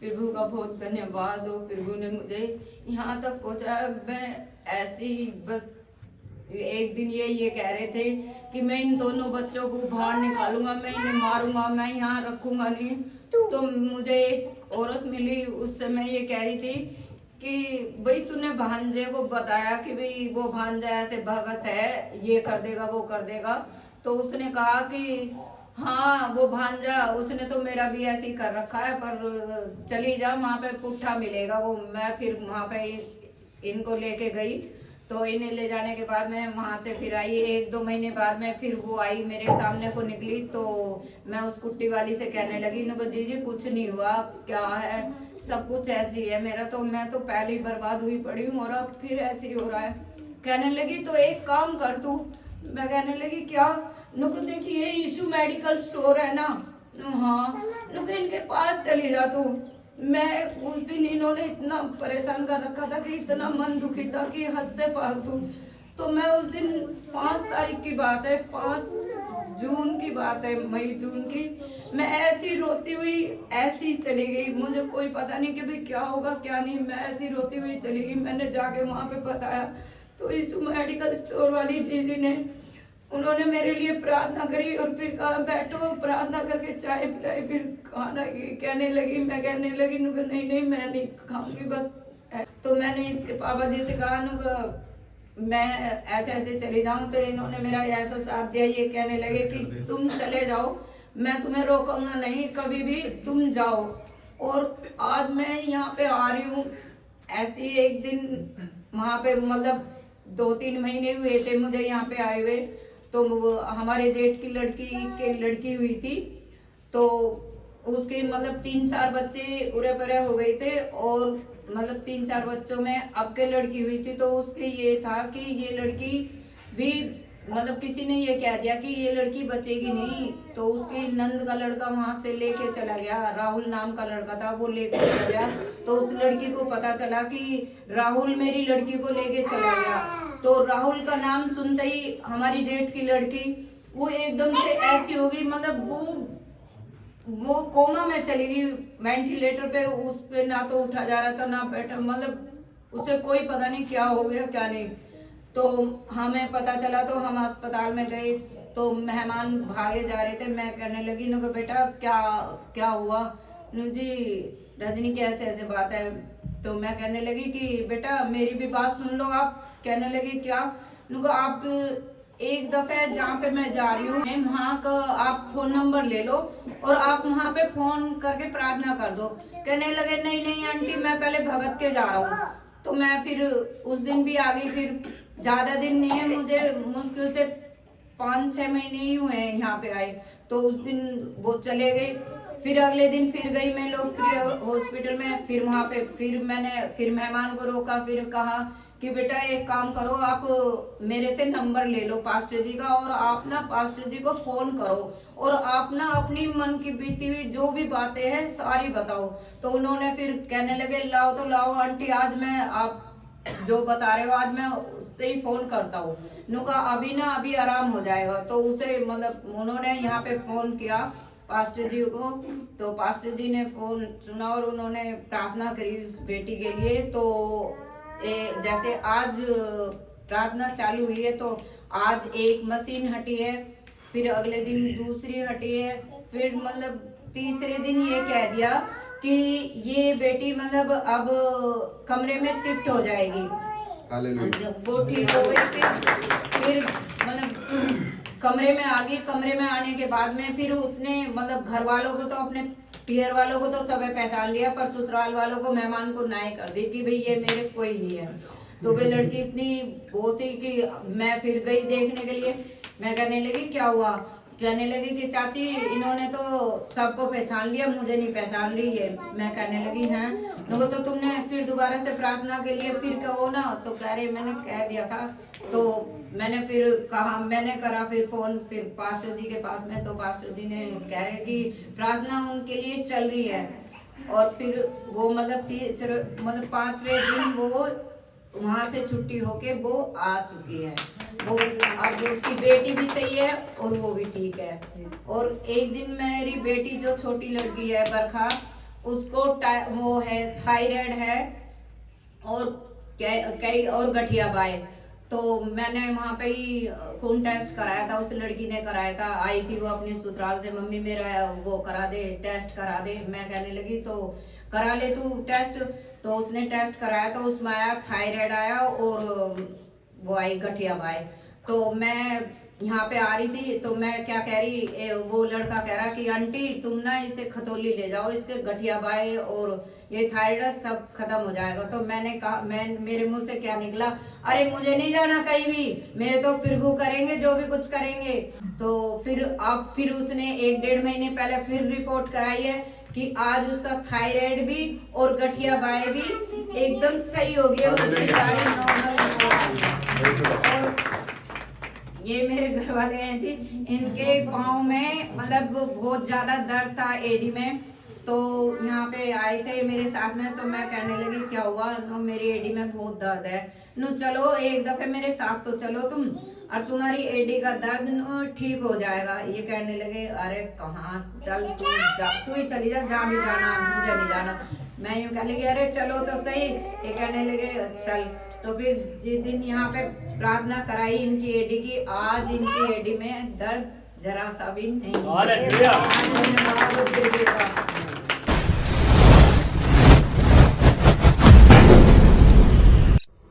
प्रभु का बहुत धन्यवाद हो। प्रभु ने मुझे यहाँ तक पहुँचाया। मैं ऐसी बस एक दिन ये कह रहे थे कि मैं इन दोनों बच्चों को बाहर निकालूंगा, मैं इन्हें मारूंगा, मैं यहाँ रखूंगा नहीं। तो मुझे एक औरत मिली, उससे मैं ये कह रही थी कि भाई तूने भांजे को बताया कि भाई वो भांजा ऐसे भगत है, ये कर देगा वो कर देगा। तो उसने कहा कि हाँ वो भांजा, उसने तो मेरा भी ऐसे ही कर रखा है, पर चली जा वहाँ पे पुट्ठा मिलेगा वो। मैं फिर वहाँ पे इनको लेके गई, तो इन्हें ले जाने के बाद मैं वहाँ से फिर आई। 1-2 महीने बाद में फिर वो आई मेरे सामने को निकली, तो मैं उस कुट्टी वाली से कहने लगी, इनको जी कुछ नहीं हुआ, क्या है, सब कुछ ऐसी है मेरा, तो मैं तो पहले ही बर्बाद हुई पड़ी हूँ और अब फिर ऐसे ही हो रहा है। कहने लगी तो एक काम कर तू। मैं कहने लगी क्या? नुको देखिए यीशु मेडिकल स्टोर है ना, हाँ, नुको इनके पास चली जा तू। मैं उस दिन इन्होंने इतना परेशान कर रखा था कि इतना मन दुखी था कि हद से फालतू। तो मैं उस दिन 5 तारीख की बात है, 5 जून की बात है, मई जून की, मैं ऐसी रोती हुई ऐसी चली गई। मुझे कोई पता नहीं कि भाई क्या होगा क्या नहीं, मैं ऐसी रोती हुई चली गई। मैंने जाके वहाँ पे बताया तो यीशु मेडिकल स्टोर वाली दीदी ने, उन्होंने मेरे लिए प्रार्थना करी और फिर कहा बैठो, प्रार्थना करके चाय पिलाई, फिर खाना कहने लगी। मैं कहने लगी नहीं मैं नहीं खाऊंगी बस। तो मैंने इसके पापा जी से कहा मैं ऐसे ऐसे चली जाऊं, तो इन्होंने मेरा ऐसा साथ दिया। ये कहने लगे कि तुम चले जाओ, मैं तुम्हें रोकूंगा नहीं, कभी भी तुम जाओ। और आज मैं यहाँ पे आ रही हूँ। ऐसी एक दिन वहाँ पे मतलब 2-3 महीने हुए थे मुझे यहाँ पे आए हुए, तो हमारे जेठ की लड़की हुई थी, तो उसके मतलब 3-4 बच्चे उरे परे हो गए थे, और मतलब 3-4 बच्चों में अब के लड़की हुई थी। तो उसके ये था कि ये लड़की भी मतलब किसी ने ये कह दिया कि ये लड़की बचेगी नहीं, तो उसकी नंद का लड़का वहां से लेके चला गया, राहुल नाम का लड़का था, वो लेके चला गया। तो उस लड़की को पता चला कि राहुल मेरी लड़की को लेके चला गया। तो राहुल का नाम सुनते ही हमारी जेठ की लड़की वो एकदम से ऐसी हो गई, मतलब वो कोमा में चली गई, वेंटिलेटर पे, उस पे ना तो उठा जा रहा था ना बैठा, मतलब उसे कोई पता नहीं क्या हो गया क्या नहीं। तो हमें पता चला तो हम अस्पताल में गए, तो मेहमान भागे जा रहे थे। मैं कहने लगी नु बेटा क्या क्या हुआ? नु जी रजनी की ऐसे ऐसे बात है। तो मैं कहने लगी कि बेटा मेरी भी बात सुन लो आप। कहने लगी क्या? नु आप एक दफे जहाँ पे मैं जा रही हूँ वहाँ का आप फोन नंबर ले लो और आप वहाँ पे फोन करके प्रार्थना कर दो। कहने लगे नहीं आंटी मैं पहले भगत के जा रहा हूँ। तो मैं फिर उस दिन भी आ गई। फिर ज्यादा दिन नहीं है, मुझे मुश्किल से 5-6 महीने ही हुए हैं यहाँ पे आए। तो उस दिन वो चले गए, फिर अगले दिन फिर गई मैं लोकप्रिय हॉस्पिटल में। फिर वहाँ पे मैंने फिर मेहमान को रोका, फिर कहा कि बेटा एक काम करो, आप मेरे से नंबर ले लो पास्टर जी का, और आप ना पास्टर जी को फोन करो और आप ना अपनी मन की बीती हुई जो भी बातें हैं सारी बताओ। तो उन्होंने फिर कहने लगे लाओ तो लाओ आंटी, आज मैं आप जो बता रहे हो आज मैं उससे ही फोन करता हूँ। नुका अभी आराम हो जाएगा। तो उसे मतलब उन्होंने यहाँ पे फोन किया पास्टर जी को, तो पास्टर जी ने फोन सुना और उन्होंने प्रार्थना करी उस बेटी के लिए। तो जैसे आज प्रार्थना चालू हुई है, तो आज एक मशीन हटी है, फिर अगले दिन दूसरी हटी है, फिर मतलब तीसरे दिन ये कह दिया कि ये बेटी मतलब अब कमरे में शिफ्ट हो जाएगी। वो ठीक हो गई। फिर मतलब कमरे में आ गई। कमरे में आने के बाद में फिर उसने मतलब घर वालों को तो अपने पियर वालों को तो सबे पहचान लिया, पर ससुराल वालों को मेहमान को नाई कर दी कि भाई ये मेरे कोई नहीं है। तो वे लड़की इतनी वो थी कि मैं फिर गई देखने के लिए। मैं कहने लगी क्या हुआ? कहने लगी कि चाची इन्होंने तो सबको पहचान लिया, मुझे नहीं पहचान ली है। मैं कहने लगी हैं तो तुमने फिर दोबारा से प्रार्थना के लिए फिर कहो ना। तो कह रहे मैंने कह दिया था। तो मैंने फिर कहा, मैंने करा फिर फोन फिर पास्टर जी के पास में, तो पास्टर जी ने कह रहे कि प्रार्थना उनके लिए चल रही है। और फिर वो मतलब 5वें दिन वो वहाँ से छुट्टी होके वो आ चुकी है। वो अब उसकी बेटी भी सही है और वो भी ठीक है। और एक दिन मेरी बेटी जो छोटी लड़की है बरखा, उसको वो है थायराइड है और कई और गठिया बाय। तो मैंने वहां पे ही खून टेस्ट कराया था, उस लड़की ने कराया था, आई थी वो अपनी ससुराल से, मम्मी मेरा वो करा दे, टेस्ट करा दे। मैं कहने लगी तो करा ले तू टेस्ट। तो उसने टेस्ट कराया तो उसमें आया थायराइड आया और वो आई गठिया बाय। तो मैं यहाँ पे आ रही थी तो मैं क्या कह रही, वो लड़का कह रहा कि आंटी तुम ना इसे खतौली ले जाओ, इसके गठिया बाय और ये थायराइड सब खत्म हो जाएगा। तो मैंने कहा, मेरे मुंह से क्या निकला, अरे मुझे नहीं जाना कहीं भी, मेरे तो प्रभु करेंगे जो भी कुछ करेंगे। तो फिर उसने 1-1.5 महीने पहले फिर रिपोर्ट कराई है कि आज उसका थायराइड भी और गठिया बाय भी एकदम सही हो गया, उसकी सारी नॉर्मल रिपोर्ट। और ये मेरे घर वाले हैं जी, इनके पाँव में मतलब बहुत ज्यादा दर्द था एडी में। तो यहाँ पे आए थे मेरे साथ में, तो मैं कहने लगी क्या हुआ, नो मेरी एडी में बहुत दर्द है, नो चलो एक दफे मेरे साथ तो चलो तुम, और तुम्हारी एडी का दर्द ठीक हो जाएगा। ये कहने लगे अरे कहाँ, चल तू ही चली जा, जहाँ भी जाना, मुझे नहीं जाना। मैं यूँ कहने लगी अरे चलो तो सही। ये कहने लगे चल। तो फिर जिस दिन यहाँ पे प्रार्थना कराई इनकी एडी की, आज इनकी एडी में दर्द जरा सा भी नहीं।